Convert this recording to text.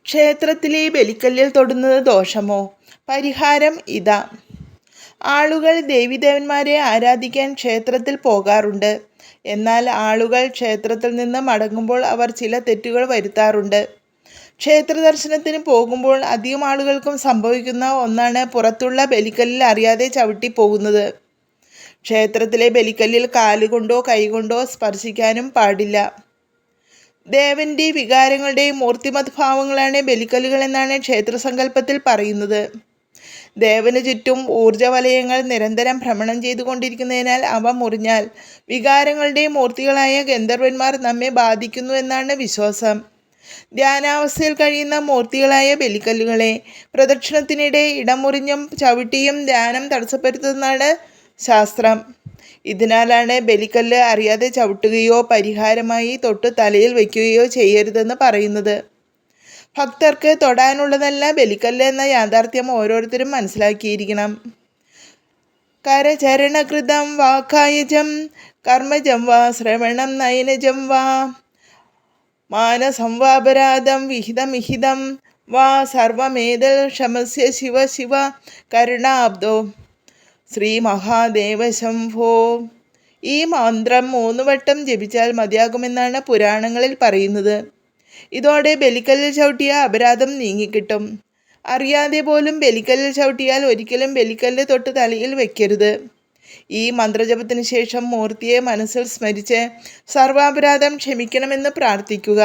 ക്ഷേത്രത്തിലെ ബലിക്കല്ലിൽ തൊടുന്നത് ദോഷമോ? പരിഹാരം ഇതാ. ആളുകൾ ദേവീദേവന്മാരെ ആരാധിക്കാൻ ക്ഷേത്രത്തിൽ പോകാറുണ്ട്. എന്നാൽ ആളുകൾ ക്ഷേത്രത്തിൽ നിന്ന് മടങ്ങുമ്പോൾ അവർ ചില തെറ്റുകൾ വരുത്താറുണ്ട്. ക്ഷേത്ര ദർശനത്തിന് പോകുമ്പോൾ അധികം ആളുകൾക്കും സംഭവിക്കുന്ന ഒന്നാണ് പുറത്തുള്ള ബലിക്കല്ലിൽ അറിയാതെ ചവിട്ടി പോകുന്നത്. ക്ഷേത്രത്തിലെ ബലിക്കല്ലിൽ കാലുകൊണ്ടോ കൈകൊണ്ടോ സ്പർശിക്കാനും പാടില്ല. ദേവന്റെ വികാരങ്ങളുടെയും മൂർത്തിമത് ഭാവങ്ങളാണ് ബലിക്കല്ലുകൾ എന്നാണ് ക്ഷേത്രസങ്കല്പത്തിൽ പറയുന്നത്. ദേവന് ചുറ്റും ഊർജവലയങ്ങൾ നിരന്തരം ഭ്രമണം ചെയ്തുകൊണ്ടിരിക്കുന്നതിനാൽ അവ മുറിഞ്ഞാൽ വികാരങ്ങളുടെ മൂർത്തികളായ ഗന്ധർവന്മാർ നമ്മെ ബാധിക്കുന്നു എന്നാണ് വിശ്വാസം. ധ്യാനാവസ്ഥയിൽ കഴിയുന്ന മൂർത്തികളായ ബലിക്കല്ലുകളെ പ്രദക്ഷിണത്തിനിടെ ഇടമുറിഞ്ഞും ചവിട്ടിയും ധ്യാനം തടസ്സപ്പെടുത്തുന്നതാണ് ശാസ്ത്രം. ഇതിനാലാണ് ബലിക്കല്ല് അറിയാതെ ചവിട്ടുകയോ പരിഹാരമായി തൊട്ട് തലയിൽ വയ്ക്കുകയോ ചെയ്യരുതെന്ന് പറയുന്നത്. ഭക്തർക്ക് തൊടാനുള്ളതല്ല ബലിക്കല്ല് എന്ന യാഥാർത്ഥ്യം ഓരോരുത്തരും മനസ്സിലാക്കിയിരിക്കണം. കരചരണകൃതം വാ കായജം കർമ്മജം വാ ശ്രവണം നയനജം വാ മാനസം വാപരാധം വിഹിതമിഹിതം വാ സർവമേതൽ ക്ഷമസ്യ ശിവ ശിവ കരുണാബ്ദോ ശ്രീ മഹാദേവ ശംഭോ. ഈ മന്ത്രം 3 വട്ടം ജപിച്ചാൽ മതിയാകുമെന്നാണ് പുരാണങ്ങളിൽ പറയുന്നത്. ഇതോടെ ബലിക്കല്ലിൽ ചവിട്ടിയ അപരാധം നീങ്ങിക്കിട്ടും. അറിയാതെ പോലും ബലിക്കല്ലിൽ ചവിട്ടിയാൽ ഒരിക്കലും ബലിക്കല്ല് തൊട്ട് തലയിൽ വയ്ക്കരുത്. ഈ മന്ത്രജപത്തിന് ശേഷം മൂർത്തിയെ മനസ്സിൽ സ്മരിച്ച് സർവാപരാധം ക്ഷമിക്കണമെന്ന് പ്രാർത്ഥിക്കുക.